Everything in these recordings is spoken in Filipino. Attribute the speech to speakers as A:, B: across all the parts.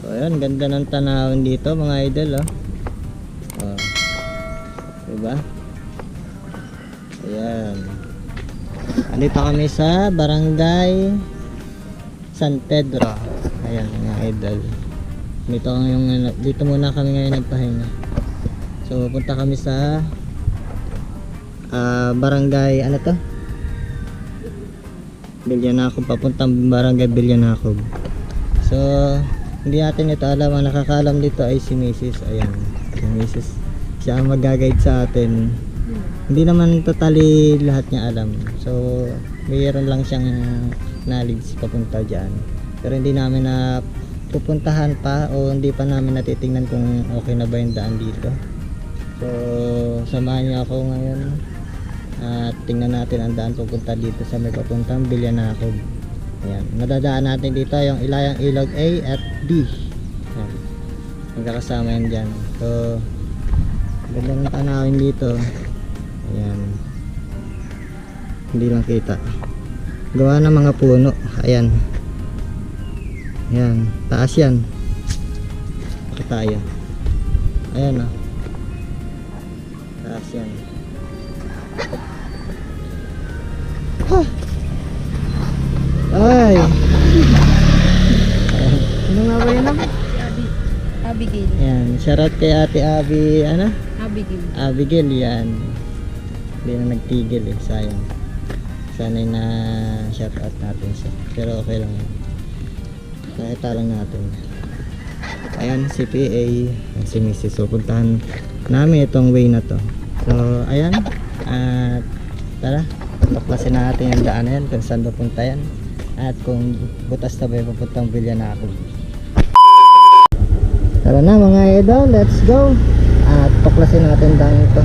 A: So ayan, ganda ng tanawin dito mga idol, oh. Oh. Diba? Ayan. Andito kami sa Barangay San Pedro. Ayan mga idol. Dito muna kami ngayon nagpahinga. So punta kami sa Barangay ano to? Bilyanacob, papuntang Barangay Bilyanacob. So hindi natin ito alam. Ang nakakaalam dito ay si Mrs. Ayan, si Mrs. Siya ang mag-guide sa atin. Hindi naman totally lahat niya alam. So mayroon lang siyang knowledge papunta dyan. Pero hindi namin na pupuntahan pa o hindi pa namin natitingnan kung okay na ba yung daan dito. So samahan niyo ako ngayon at tingnan natin ang daan pupunta dito sa may papuntang Bilyanacob. Ayan, nadadaan natin dito yung Ilayang Ilog A at B. Ayan, magkakasama yan dyan. So gandang tanawin dito. Ayan, hindi lang kita, gawa ng mga puno. Ayan, ayan, taas yan. Bakit tayo? Ayan, oh. Taas yan. Ha! Ay! Ano nga ba yun?
B: Abigail.
A: Yan, shoutout kay Ate Abby, ano?
B: Abigail.
A: Abigail, yan. Hindi na nagtigil eh, sayang. Sana'y na shoutout natin siya. Pero okay lang yan. Nakita lang natin. Ayan, si PA, si Mrs. So, puntahan namin itong way na to. So, ayan. At tara, tuklasin natin yung daan na yan, kung saan papunta yan. At kung butas na ba yung papuntang Bilyanacob. Tara na mga idol, let's go. At tuklasin natin daan ito.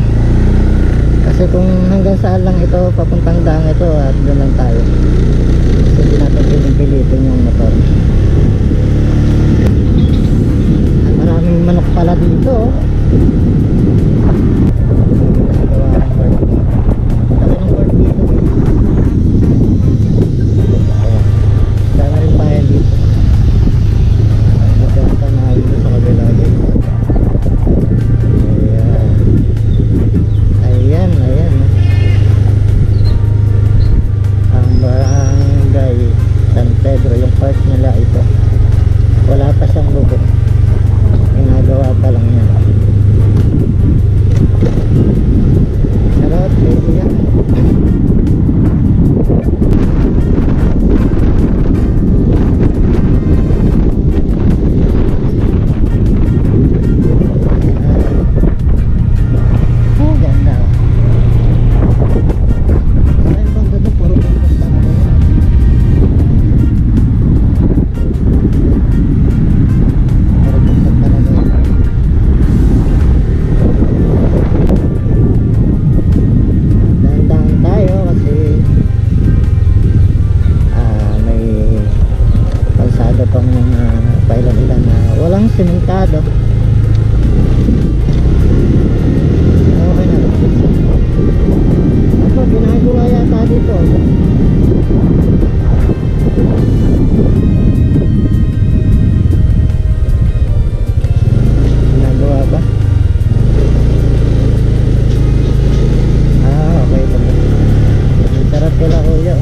A: Kasi kung hanggang saan lang ito papuntang daan ito, at doon lang tayo. Kasi hindi natin pilitin yung motor. At maraming manok pala dito, oh. Sementado. Okay na. Ako, ginagawa yata dito. Ginagawa ba? Okay. Sarap pala kuya.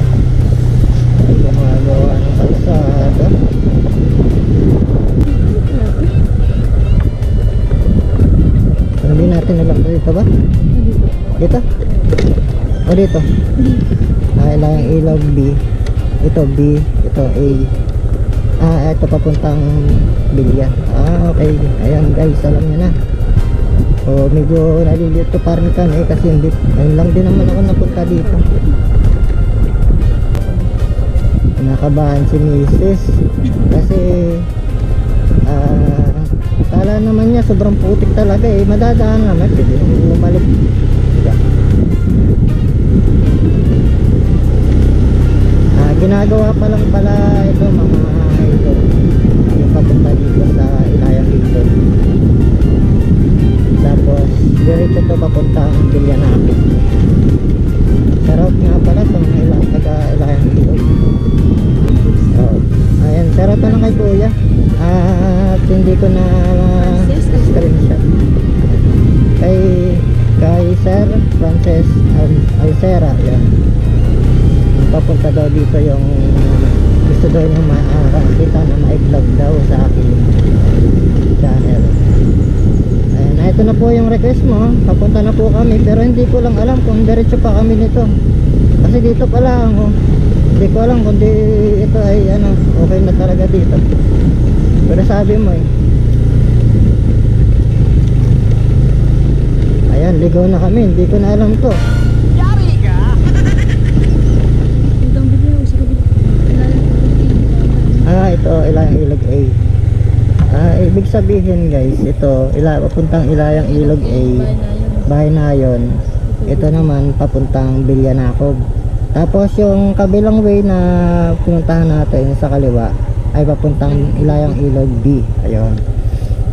A: Gumagawa ng kalsada. Hindi natin alam dito ba? Dito? O dito? Ilayang Ilog B. Ito B, ito A. Ito papuntang Bilya. Okay. Ayan guys, alam nyo na. O medyo nalilito pa rin kami kasi hindi, ayun lang din naman ako napunta dito. Nakabahan si Mrs. Kasi kala naman niya sobrang putik talaga eh. Madadaan naman, hindi bumalik. Ginagawa pa lang pala ito mga idol, yung papunta dito sa Ilayang Ilog. Tapos diretso ito papunta ang Bilyanacob. Shoutout nga pala sa mga taga Ilayang Ilog. Ayan, shoutout na lang kay kuya. At hindi ko na screenshot. Kay Sir Frances Alcera, yan. Papunta daw dito yung gusto daw niya makakita na ma-vlog daw sa aking channel. Ayan, ito na po yung request mo. Papunta na po kami, pero hindi ko lang alam kung diretso pa kami nito. Kasi dito pa lang, oh. Hindi ko alam kung ito ay ano, okay na talaga dito. Pero sabi mo eh. Ayan, ligaw na kami, hindi ko na alam to.
B: Hanggang bigla sa kabila.
A: Ito, Ilayang Ilog A. Ibig sabihin guys, ito, papuntang Ilayang Ilog A, Bahay na yun. Ito naman, papuntang Bilyanacob. Tapos yung kabilang way na pinuntahan natin sa kaliwa, ay papuntang Ilayang Ilog B. Ayun.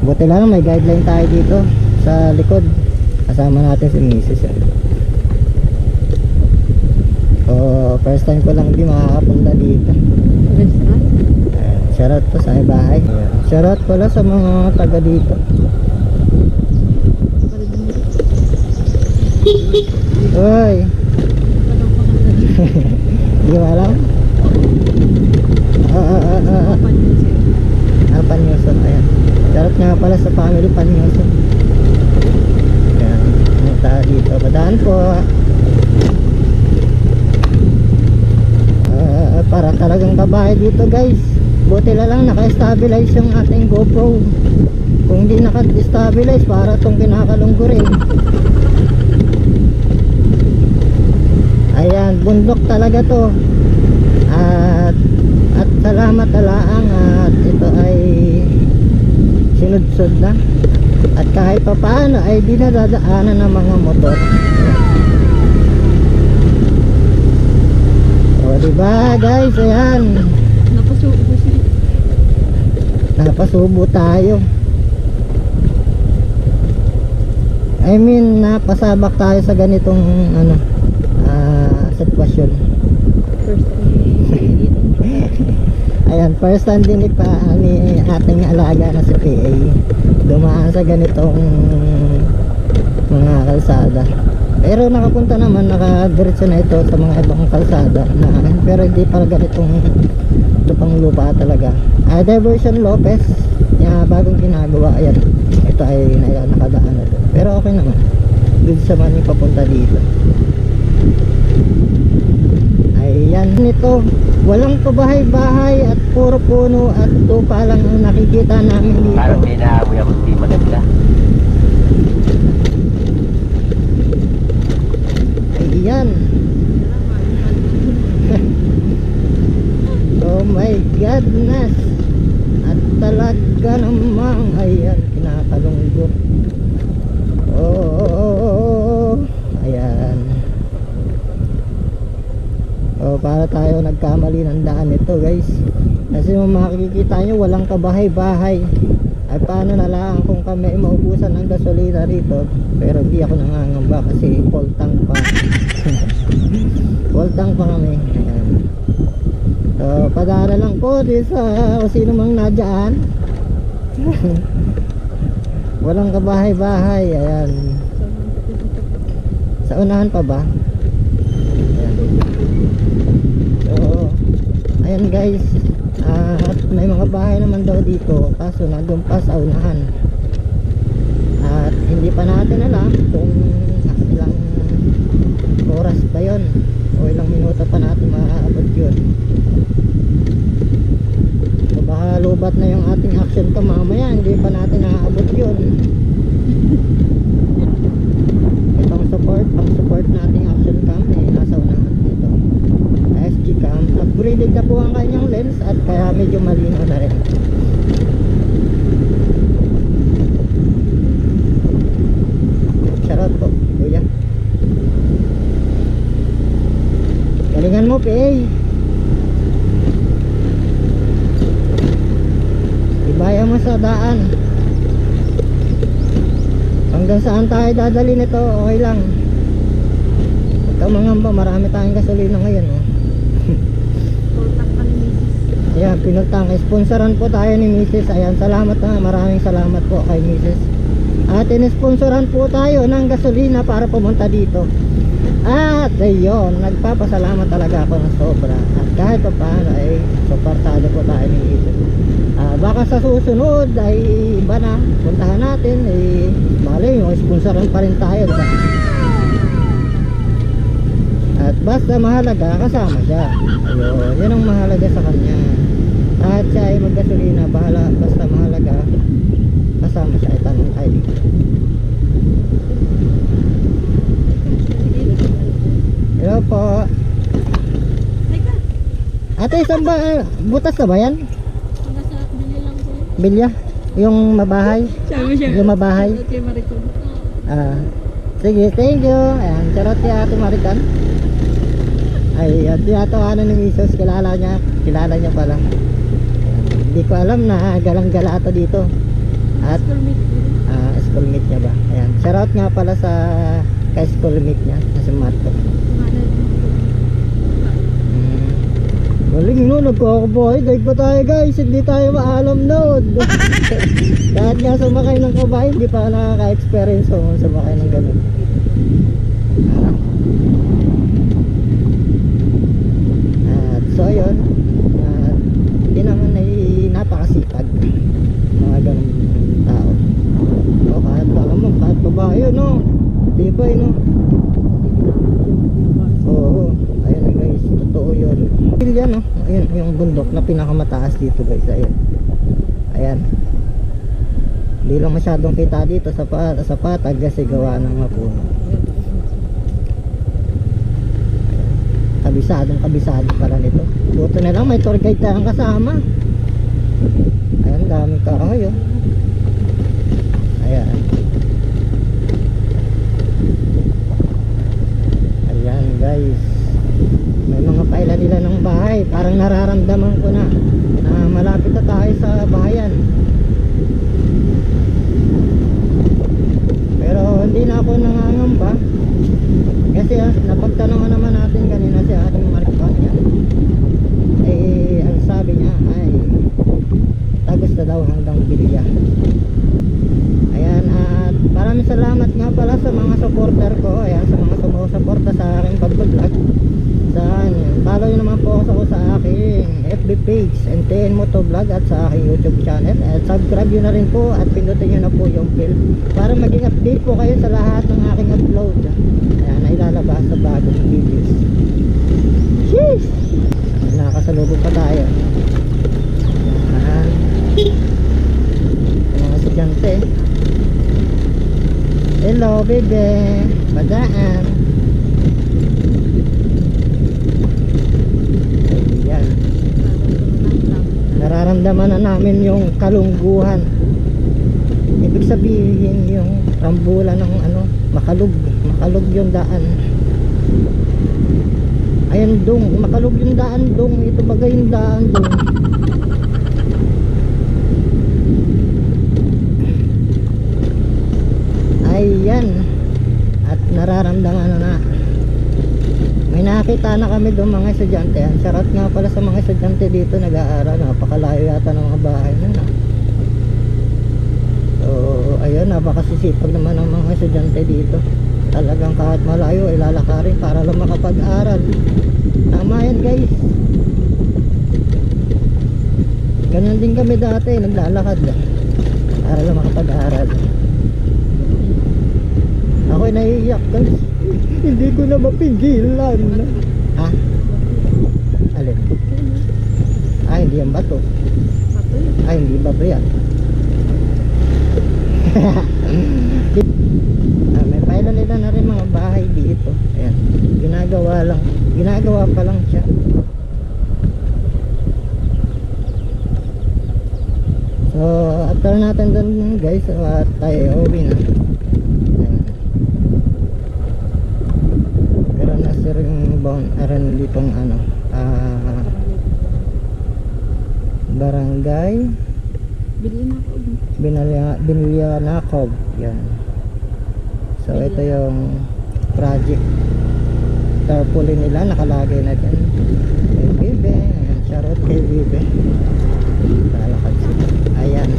A: Buti lang may guideline tayo dito sa likod. Kasama natin si Mrs. First time ko lang di makakapunta dito. Shoutout po sa bahay. Shoutout pala sa mga taga dito. Uy! Di mo alam? Panyoson, ayan. Shoutout nga pala sa family Panyoson. Ayan, punta dito. Padaan po. Para talagang babae dito guys. Buti na lang naka-stabilize yung ating GoPro. Kung hindi naka-stabilize, para tong kinakalunggurin. Ayan, bundok talaga to. At salamat alaang at ito ay sinudsod na. At kahit pa paano ay dinadadaanan ng mga motor. O diba guys, ayan. Napasubo tayo. I mean, napasabak tayo sa ganitong ano, sitwasyon. Ayan, first time din ni ating alaga na si PA dumaan sa ganitong mga kalsada. Pero nakapunta naman, nakadiretso na ito sa mga ibang kalsada na, pero hindi pa ganitong lupang lupa talaga. Diversion Lopez, yung bagong ginagawa. Ayan, ito ay nakadaan na ito. Pero okay naman, good sa man yung papunta dito. Ayan, nito walang kabahay-bahay at puro puno at tupa lang ang nakikita namin dito.
C: Parang may naamoy ako di maganda.
A: Ayan. Oh my goodness. At talaga namang ayan, kinakalunggo. Ayan. Para tayo nagkamali ng daan ito guys. Kasi kung makikita nyo, walang kabahay-bahay. Ay paano na lang kung kami maubusan ng gasolina rito. Pero di ako nangangamba kasi full tank pa. Full tank pa kami. Ayan. So padara lang po di sa sino mang nadyan. Walang kabahay-bahay. Ayan. Sa unahan pa ba? Ayan. So ayan guys. At may mga bahay naman daw dito, kaso nandun pa sa unahan. At hindi pa natin alam kung ilang oras pa yon o ilang minuto pa natin maaabot yun. So baka lubat na yung ating action cam mamaya, hindi pa natin naaabot yun. Itong pang support nating action cam nasa unahan dito. SG cam, upgraded na po ang kanyang lens at kaya medyo malinaw na rin. Shoutout po kuya, galingan mo PA, ibaya mo sa daan. Hanggang saan tayo dadali nito okay lang. Huwag kang mangamba, marami tayong gasolina ngayon. Ayan, pinuntahan. Sponsoran po tayo ni Mrs. Ayan, salamat na. Maraming salamat po kay Mrs. At inisponsoran po tayo ng gasolina para pumunta dito. At ayun, nagpapasalamat talaga ako ng sobra. At kahit pa paano ay suportado po tayo ni Mrs. Baka sa susunod ay iba na puntahan natin, malay nyo, sponsoran pa rin tayo, diba? At basta mahalaga, kasama siya. Ayun, yun ang mahalaga sa kanya. At siya ay maggasolina, bahala, basta mahalaga, kasama siya. Itanong tayo dito. Hello po.
B: Teka,
A: Ate, saan ba? Butas na ba yan?
B: hanggang sa bili lang ko.
A: Bilya? Yung mabahay?
B: Sabi siya.
A: Yung mabahay?
B: Okay, Maricon.
A: Sige, thank you. Ayan, charot si Ate Marican. Ay, at tinatawanan ni Mrs. Kilala niya pala. Ayan, hindi ko alam na galang-gala ito dito. At
B: Schoolmate ko.
A: schoolmate niya ba? Ayan, shoutout nga pala sa kay schoolmate niya na si Marco. Galing no, nagkakabahay. Daig pa tayo guys, hindi tayo maalam noon. Kahit nga sumakay ng kabahay, hindi pa nakaka-experience kung sumakay ng ganun. At so yun, hindi naman ay napakasipag mga ganun tao. O kahit alam mo, kahit babae yun no, tibay no. Oo, ayun na guys, totoo yun. Yan no, ayun yung bundok na pinakamataas dito guys, ayun. Ayan. Hindi lang masyadong kita dito sa patag kasi gawa ng mapuno. Kabisado pala nito. Buto na lang may tour guide tayong kasama. Ayan, daming kahoy oh. Ayan. Ayan guys, may mga paila nila ng bahay. Parang nararamdaman ko na malapit na tayo sa bahayan. Pero hindi na ako nangangamba kasi napagtanungan naman natin kanina si ating Maricon yan. Ang sabi niya ay tagos na daw hanggang Bilya. Ayan, at maraming salamat nga pala sa mga supporter ko. Ayan, sa mga sumusuporta sa aking pag-vlog. Follow nyo naman po ako sa aking FB page NTN Motovlog at sa aking YouTube channel. At subscribe nyo na rin po at pindutin nyo na po yung bell para maging update po kayo sa lahat ng aking upload. Ayan, na ilalabas sa bagong videos. Sheesh! Nakakasalubog pa tayo. Ayan. Mga estudyante. Hello bebe, badaan. Ayan. Nararamdaman na namin yung kalungguhan. Ibig sabihin yung rambulan ng makalug yung daan. Ayan dong, makalug yung daan dong. Ito bagay yung daan dong. Ayan. At nararamdaman na may nakita na kami doon mga estudyante. Ang sarap nga pala sa mga estudyante dito nag-aaral. Napakalayo yata ng mga bahay na. So ayun, napakasisipag naman ng mga estudyante dito. Talagang kahit malayo ilalakarin para lang makapag-aral. Tama yan guys. Ganyan din kami dati, naglalakad para lang makapag-aral. Ako'y naiiyak guys. Hindi ko na mapigilan. Ha? Alin? Hindi yan bato. Hindi bato yan. May paila nila na rin mga bahay dito. Ayan. Ginagawa pa lang siya. So after natin dun guys, tayo uwi na. Pero nasa ring aran ditong barangay Binilyanakog. Yan. So ito yung project tarpaulin nila, nakalagay na dyan. Bebe, ayan, charot. At kay Bibe. Lalakad sila. Ayan.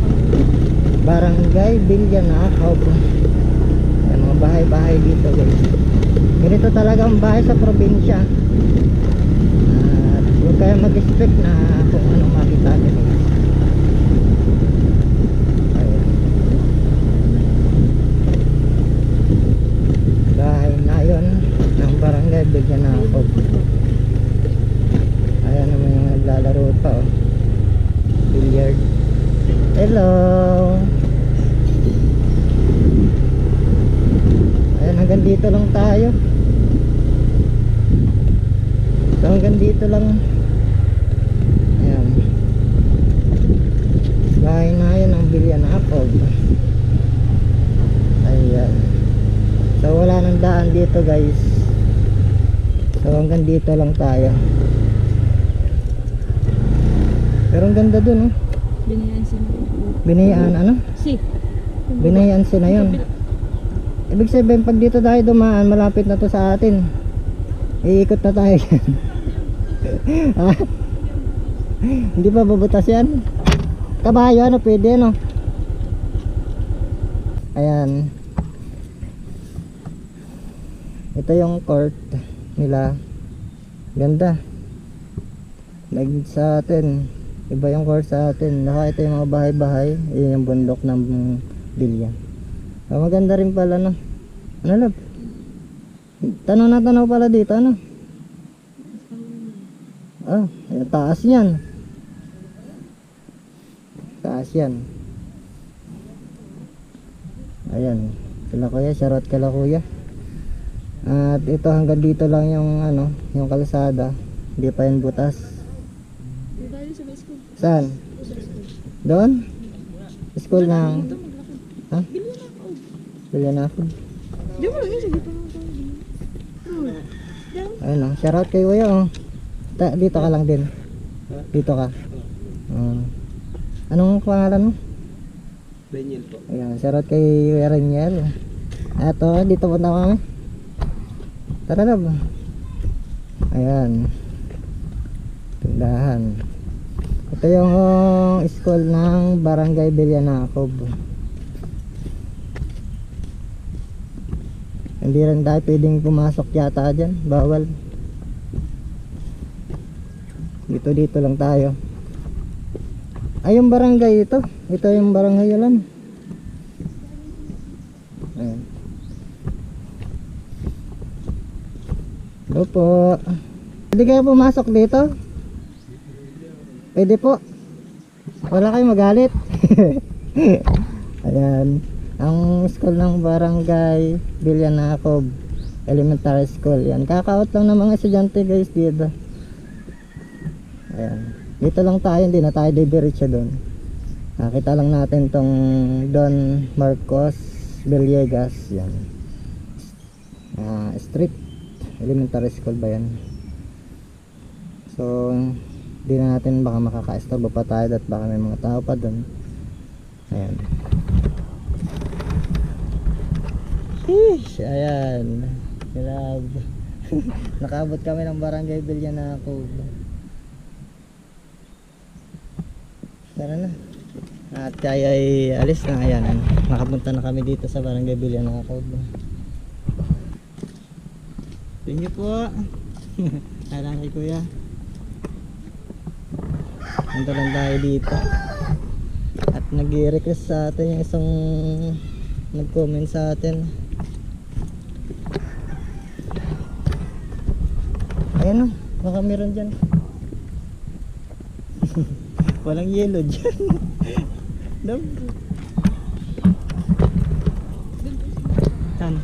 A: Barangay Villanacob. Ayan, mga bahay-bahay dito guys. Ganito talaga ang bahay sa probinsya. At huwag kayo mag-expect na kung anong makita nyo guys. Ayan. Bahay na yun ng Barangay Villanacob. Ayan naman yung naglalaro pa oh. Billiard. Hello. Ayan, hanggang dito lang tayo. So hanggang dito lang. Ayan. Bahay na yun ang Villanacob. Ayan. So wala nang daan dito guys. So hanggang dito lang tayo. Pero ang ganda dun oh.
B: Binayan sila.
A: Binayaan ano?
B: Si.
A: Binayaan na yun. Ibig sabihin pag dito tayo dumaan, malapit na to sa atin. Iikot na tayo yan. Ah, hindi pa babutas yan. Kabayo ano, pwede no. Ayan. Ito yung court nila. Ganda. Like sa atin, iba yung court sa atin. Naka ito yung mga bahay-bahay. Iyan yung bundok ng Bilya. Maganda rin pala no. Ano lab? Tanaw na tanaw pala dito ano? Ah, ayan, taas yan. Taas yan. Ayan. Kala kuya, shoutout kala kuya. At ito hanggang dito lang yung ano, yung kalsada. Hindi pa yan butas.
B: Tayo sa school.
A: Saan? Doon? School ng...
B: Ito maglakad.
A: Ha?
B: Villanacob.
A: Villanacob.
B: Di mo lang yun, sige pa lang tayo. Down.
A: Ayun oh, shoutout kay kuya oh. Dito ka lang din. Dito ka. Anong pangalan mo?
C: Daniel po.
A: Ayan, shoutout kay Kuya Reniel. Eto, dito punta kami. Tara na ba? Ayan. Tindahan. Ito yung school ng Barangay Villanacob. Hindi rin tayo pwedeng pumasok yata dyan. Bawal. Dito lang tayo. Ay, yung barangay ito. Ito yung barangay yun. Ayan. Hello po. Pwede kayo pumasok dito? Pwede po. Wala kayong magalit. Ayan. Ang school ng Barangay Villanacob Elementary School. Yan. Kakaot lang ng mga estudyante guys dito. Ayan. Dito lang tayo. Hindi na tayo didiretso doon. Nakita lang natin tong Don Marcos Villegas. Yan. Street Elementary School ba yan? So di na natin baka makaka-estorbo pa tayo at baka may mga tao pa doon. Ayan. Sheesh, ayan. Grab. Nakaabot kami ng Barangay Villanacob. Tara na. At kaya ay alis na. Ayan. Nakapunta na kami dito sa Barangay Villanacob. Thank you po. Alam kay kuya. Punta lang tayo dito. At nag-request sa atin yung isang nag-comment sa atin. Ayan o, baka meron dyan. Walang yellow dyan. Dam. Saan?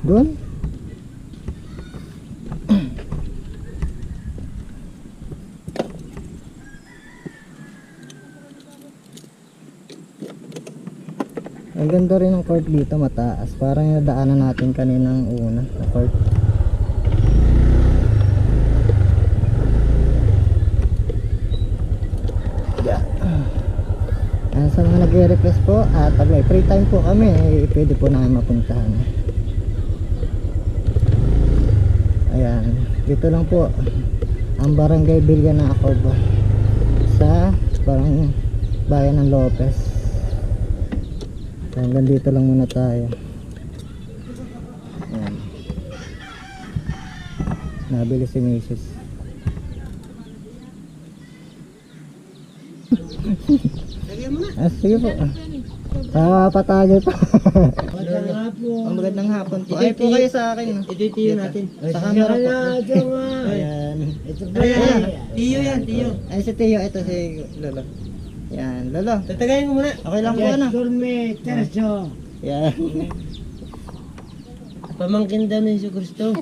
A: Doon? Ang ganda rin ng court dito, mataas. Parang yung nadaanan natin kaninang una na court. sa mga nagre-request po, at pag may free time po kami, pwede po namin mapuntahan. Ayan, dito lang po ang Barangay Villanacob sa parang bayan ng Lopez. Hanggang dito lang muna tayo. Ayan. Nabili si Mrs. Sige po. Patagay po. Ang magandang hapon po. Ay po kayo sa akin.
C: Ito natin.
A: Sa camera po. Ayan.
C: Tiyo yan, Tiyo.
A: Ay si Tio, ito si Lolo. Yan, Lolo.
C: Tatagayin mo muna.
A: Okay lang po na. Yan.
C: Pamangkin daw ni Jesu Cristo.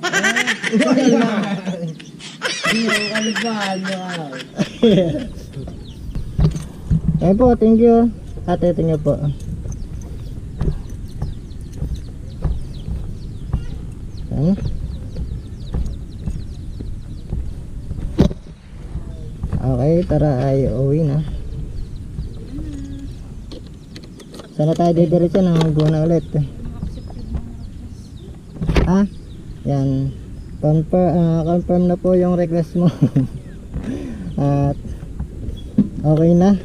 A: Ayan po, thank you. Ate, ito nyo po. Ayan. Okay, tara ay uwi na. Sana tayo didiretso ng Laguna ulit. Ah, yan. Confirm na po yung request mo. At okay na.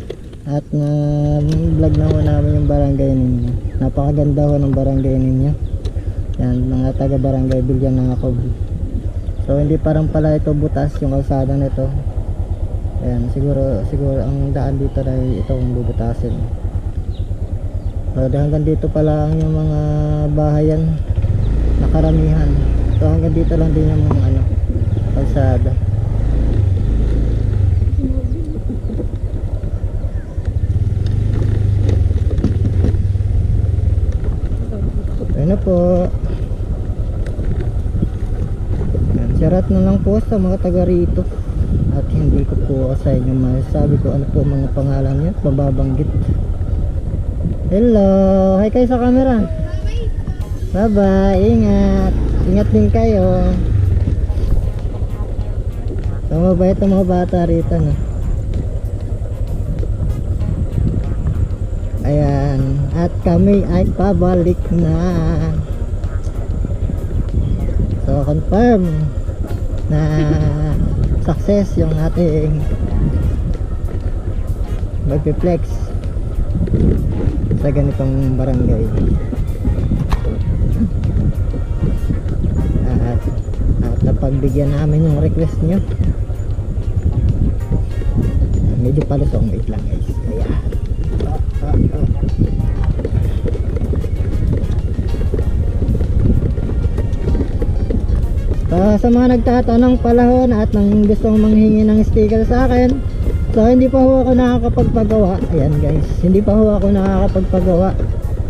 A: At vlog na ho namin yung barangay ninyo. Napakaganda ho ng barangay ninyo. Yan, mga taga Barangay Villanacob. So hindi parang pala ito butas yung kalsada nito. Ayan, siguro ang daan dito ay ito kung bubutasin. So hanggang dito pa lang yung mga bahayan na karamihan. So hanggang dito lang din yung kalsada. Ayun na po. Yan, sharat na lang po sa mga taga rito. At hindi ko po sa inyo masasabi ko ano po mga pangalan niya. Mababanggit. Hello. Hi kayo sa camera. Bye bye. Ingat. Ingat din kayo. So mabait ang mga bata rito na. Ayan. At kami ay pabalik na. So confirm na success yung ating magpiplex sa ganitong barangay. At napagbigyan namin yung request nyo. Medyo palusong, wait lang guys. Ayan. Sa mga nagtatanong palahon at nang gustong manghingi ng sticker sa akin, so hindi pa ho ako nakakapagpagawa. Ayan guys, hindi pa ho ako nakakapagpagawa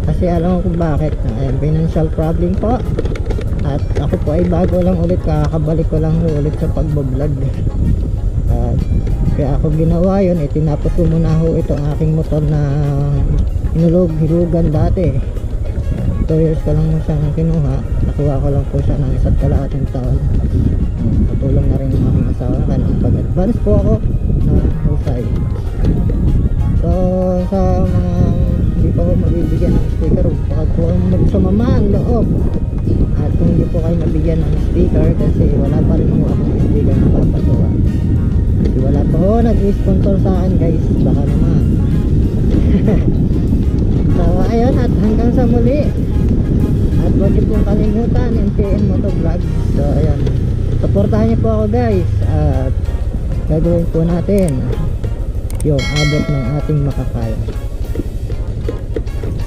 A: kasi alam ko kung bakit. Ayan, financial problem po. At ako po ay bago lang ulit, kakabalik ko lang ulit sa pagbablog. At kaya ako ginawa yun, tinapos ko muna ho itong aking motor na hilugan dati. 2 years ko lang mo siyang kinuha. Nakuha ko lang po siya ng 1.5 taon. Katulong na rin ng aking asawa na kaya pag-advance po ako na husay. So sa mga hindi pa ko mabibigyan ng sticker, baka po magsumama ang loob. At kung hindi po kayo mabigyan ng sticker, kasi wala pa rin po akong sticker na papatuwa. Kasi wala pa ho nag-sponsor sa akin guys, baka naman. So ayun, at hanggang sa muli. At huwag niyo pong kalimutan MTN Motovlog. So ayan, supportahan niyo po ako guys. At gagawin po natin yung abot ng ating makakaya.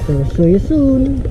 A: So see you soon.